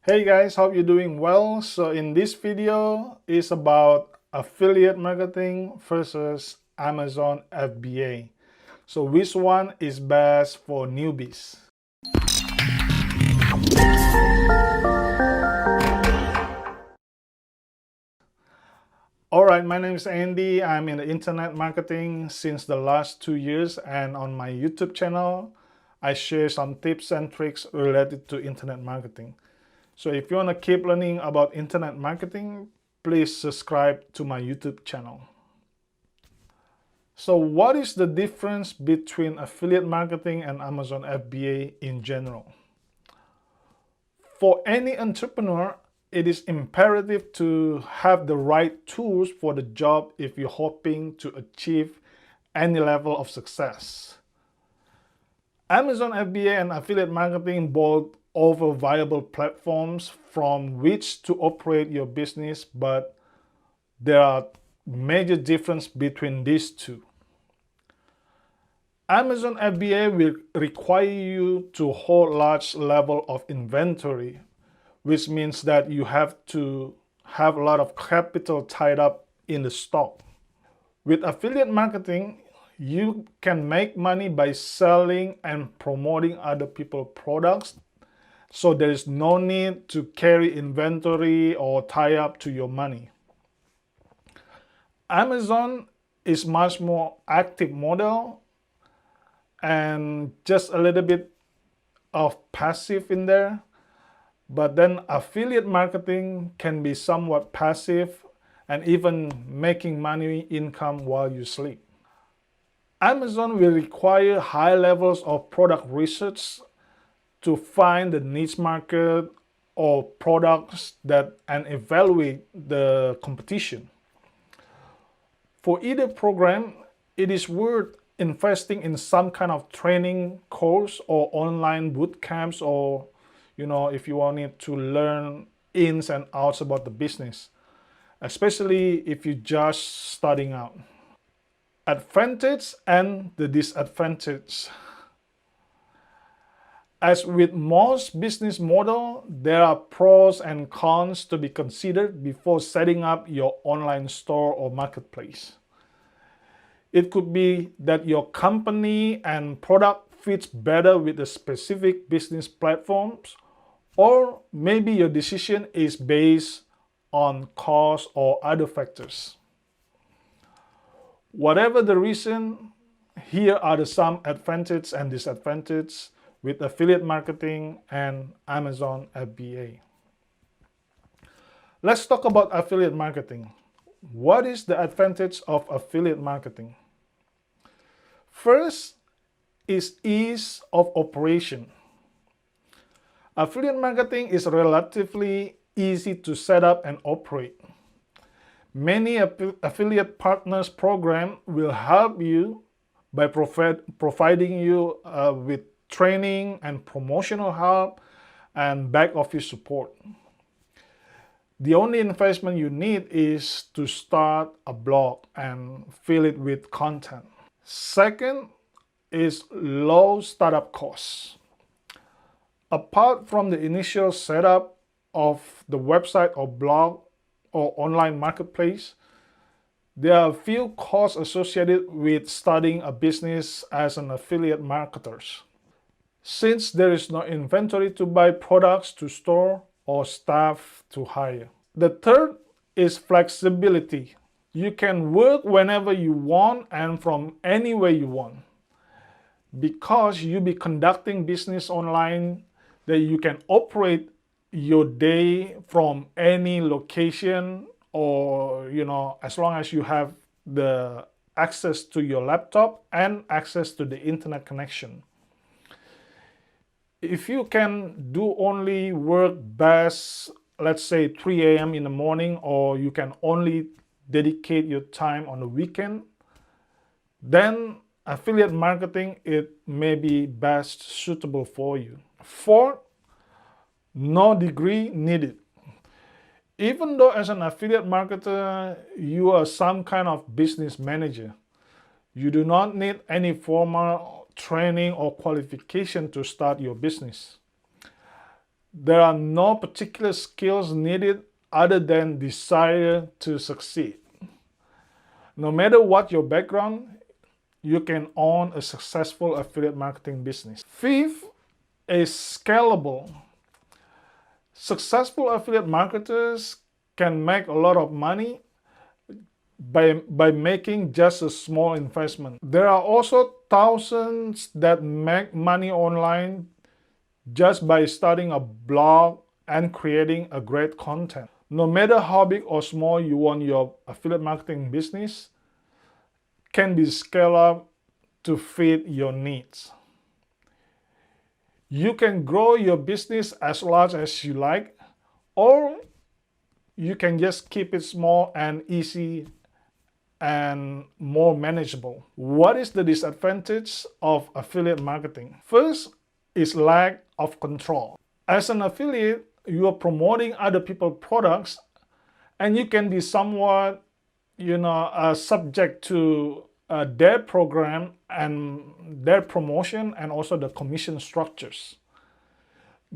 Hey guys, hope you're doing well. So in this video is about affiliate marketing versus Amazon FBA. So which one is best for newbies? All right, my name is Andy. I'm in the internet marketing since the last 2 years, and on my YouTube channel, I share some tips and tricks related to internet marketing. So if you want to keep learning about internet marketing, please subscribe to my YouTube channel. So what is the difference between affiliate marketing and Amazon FBA in general? For any entrepreneur, it is imperative to have the right tools for the job if you're hoping to achieve any level of success. Amazon FBA and affiliate marketing both offer viable platforms from which to operate your business, but there are major differences between these two. Amazon FBA will require you to hold large level of inventory, which means that you have to have a lot of capital tied up in the stock. With affiliate marketing, you can make money by selling and promoting other people's products, so there is no need to carry inventory or tie up to your money. Amazon is much more active model and just a little bit of passive in there. But then affiliate marketing can be somewhat passive and even making money income while you sleep. Amazon will require high levels of product research to find the niche market or products that and evaluate the competition. For either program, it is worth investing in some kind of training course or online boot camps, or if you wanted to learn ins and outs about the business, especially if you're just starting out. Advantage and the disadvantage. As with most business model, there are pros and cons to be considered before setting up your online store or marketplace. It could be that your company and product fits better with the specific business platforms, or maybe your decision is based on cost or other factors. Whatever the reason, here are some advantages and disadvantages with affiliate marketing and Amazon FBA. Let's talk about affiliate marketing. What is the advantage of affiliate marketing? First is ease of operation. Affiliate marketing is relatively easy to set up and operate. Many affiliate partners program will help you by providing you with training and promotional help and back office support. The only investment you need is to start a blog and fill it with content. Second is low startup costs. Apart from the initial setup of the website or blog or online marketplace, there are few costs associated with starting a business as an affiliate marketer, since there is no inventory to buy, products to store, or staff to hire. The third is flexibility. You can work whenever you want and from anywhere you want. Because you'll be conducting business online, that you can operate your day from any location, or as long as you have the access to your laptop and access to the internet connection. If you can do only work best, let's say 3 a.m. in the morning, or you can only dedicate your time on the weekend, then affiliate marketing, it may be best suitable for you. Fourth, no degree needed. Even though as an affiliate marketer, you are some kind of business manager, you do not need any formal training or qualification to start your business. There are no particular skills needed other than desire to succeed. No matter what your background, you can own a successful affiliate marketing business. Fifth is scalable. Successful affiliate marketers can make a lot of money by making just a small investment. There are also thousands that make money online just by starting a blog and creating a great content. No matter how big or small you want your affiliate marketing business, can be scaled up to fit your needs. You can grow your business as large as you like, or you can just keep it small and easy and more manageable. What is the disadvantage of affiliate marketing? First is lack of control. As an affiliate, you are promoting other people's products, and you can be somewhat, subject to their program and their promotion and also the commission structures.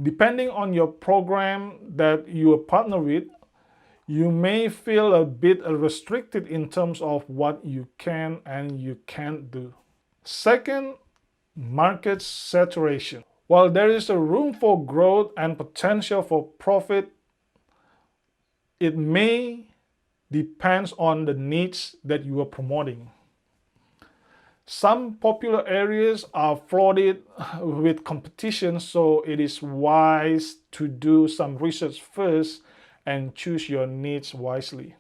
Depending on your program that you partner with, you may feel a bit restricted in terms of what you can and you can't do. Second, market saturation. While there is a room for growth and potential for profit, it may depend on the niche that you are promoting. Some popular areas are flooded with competition, so it is wise to do some research first and choose your niche wisely.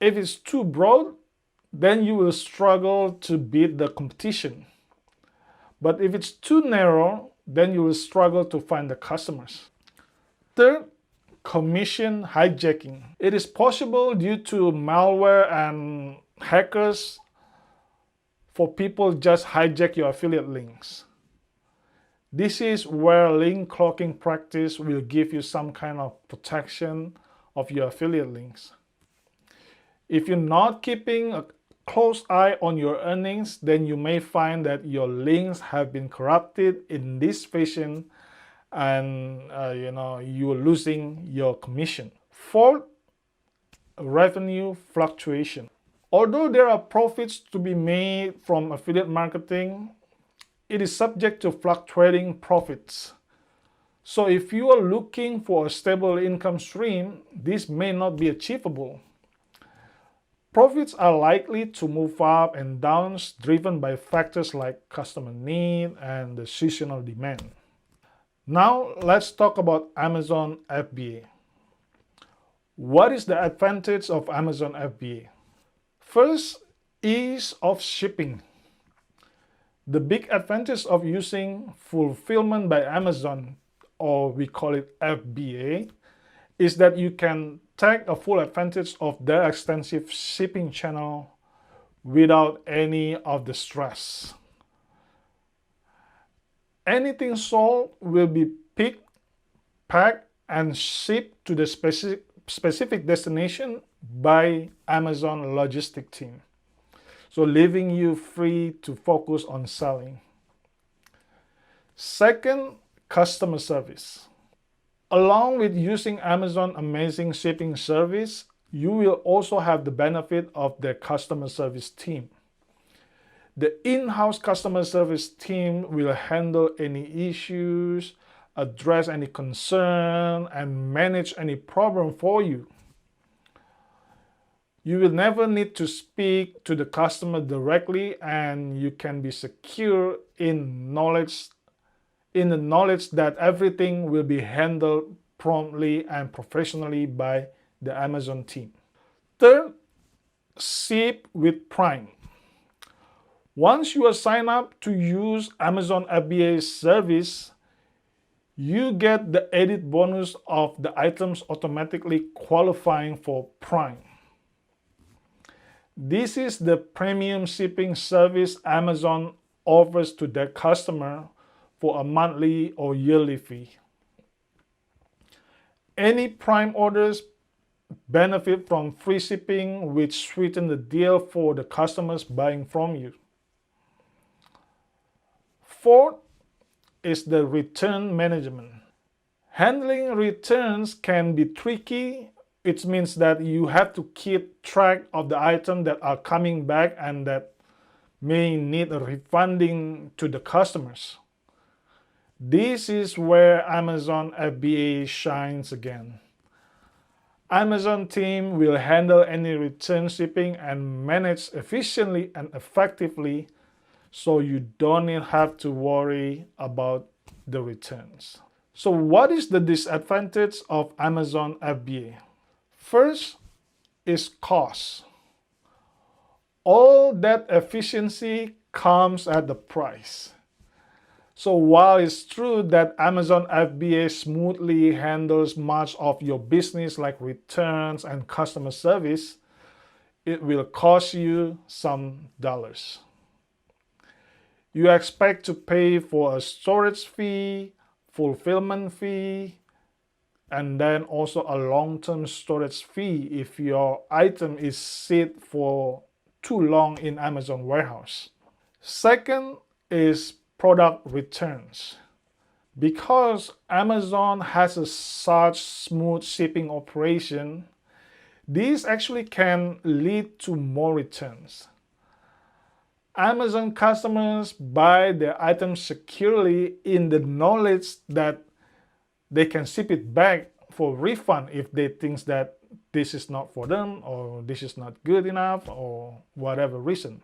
If it's too broad, then you will struggle to beat the competition. But if it's too narrow, then you will struggle to find the customers. Third, commission hijacking. It is possible due to malware and hackers for people just hijack your affiliate links. This is where link cloaking practice will give you some kind of protection of your affiliate links. If you're not keeping a close eye on your earnings, then you may find that your links have been corrupted in this fashion and you're losing your commission. Fourth, revenue fluctuation. Although there are profits to be made from affiliate marketing, it is subject to fluctuating profits. So if you are looking for a stable income stream, this may not be achievable. Profits are likely to move up and down, driven by factors like customer need and the seasonal demand. Now let's talk about Amazon FBA. What is the advantage of Amazon FBA? First, ease of shipping. The big advantage of using Fulfillment by Amazon, or we call it FBA, is that you can take a full advantage of their extensive shipping channel without any of the stress. Anything sold will be picked, packed, and shipped to the specific destination by Amazon logistic team, so leaving you free to focus on selling. Second, customer service. Along with using Amazon amazing shipping service, you will also have the benefit of their customer service team. The in-house customer service team will handle any issues, address any concern, and manage any problem for you. You will never need to speak to the customer directly, and you can be secure in the knowledge that everything will be handled promptly and professionally by the Amazon team. Third, ship with Prime. Once you are signed up to use Amazon FBA service, you get the added bonus of the items automatically qualifying for Prime. This is the premium shipping service Amazon offers to their customer for a monthly or yearly fee. Any Prime orders benefit from free shipping, which sweeten the deal for the customers buying from you. Fourth, is the return management. Handling returns can be tricky. It means that you have to keep track of the items that are coming back and that may need a refunding to the customers. This is where Amazon FBA shines again. Amazon team will handle any return shipping and manage efficiently and effectively, so you don't have to worry about the returns. So what is the disadvantage of Amazon FBA? First is cost. All that efficiency comes at the price. So while it's true that Amazon FBA smoothly handles much of your business like returns and customer service, it will cost you some dollars. You expect to pay for a storage fee, fulfillment fee, and then also a long-term storage fee if your item is sit for too long in Amazon warehouse. Second is product returns. Because Amazon has such smooth shipping operation, these actually can lead to more returns. Amazon customers buy their items securely in the knowledge that they can ship it back for refund if they think that this is not for them or this is not good enough or whatever reason.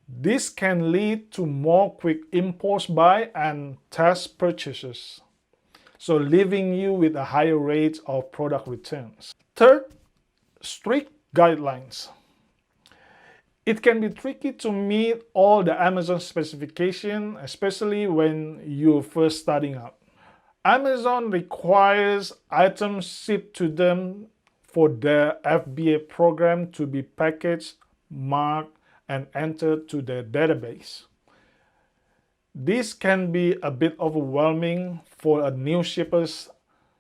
This can lead to more quick impulse buy and test purchases, so leaving you with a higher rate of product returns. Third, strict guidelines. It can be tricky to meet all the Amazon specifications, especially when you're first starting out. Amazon requires items shipped to them for their FBA program to be packaged, marked, and entered to their database. This can be a bit overwhelming for a new shippers,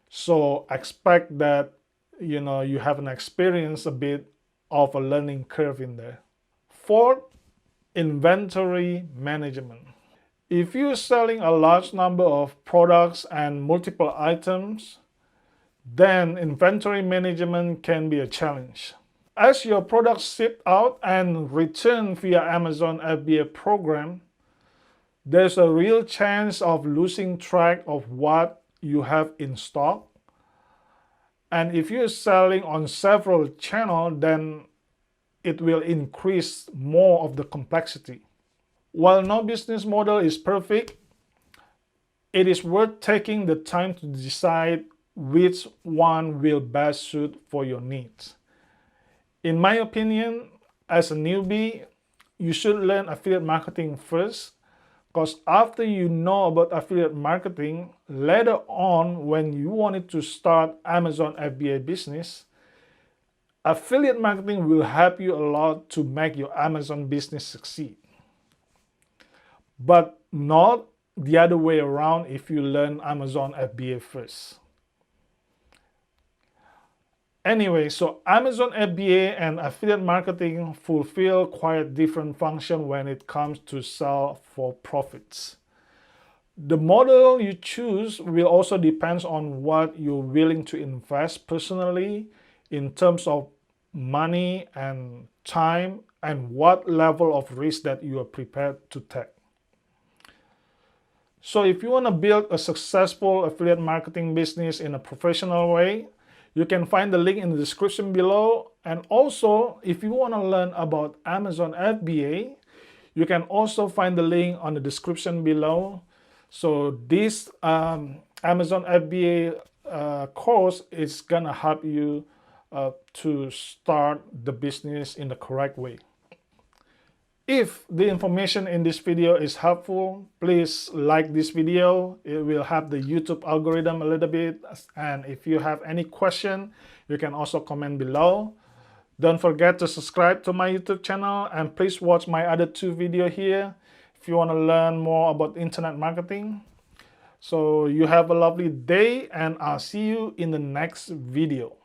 so expect that you haven't experienced a bit of a learning curve in there. Fourth, inventory management. If you're selling a large number of products and multiple items, then inventory management can be a challenge. As your products ship out and return via Amazon FBA program, there's a real chance of losing track of what you have in stock. And if you're selling on several channels, then it will increase more of the complexity. While no business model is perfect, it is worth taking the time to decide which one will best suit for your needs. In my opinion, as a newbie, you should learn affiliate marketing first, because after you know about affiliate marketing, later on when you wanted to start Amazon FBA business, affiliate marketing will help you a lot to make your Amazon business succeed. But not the other way around if you learn Amazon FBA first. Anyway, so Amazon FBA and affiliate marketing fulfill quite different functions when it comes to sell for profits. The model you choose will also depend on what you're willing to invest personally in terms of money and time and what level of risk that you are prepared to take. So if you want to build a successful affiliate marketing business in a professional way, you can find the link in the description below. And also, if you want to learn about Amazon FBA, you can also find the link on the description below. So this Amazon FBA course is gonna help you to start the business in the correct way. If the information in this video is helpful, please like this video. It will help the YouTube algorithm a little bit. And if you have any question, you can also comment below. Don't forget to subscribe to my YouTube channel and please watch my other 2 videos here if you want to learn more about internet marketing. So you have a lovely day and I'll see you in the next video.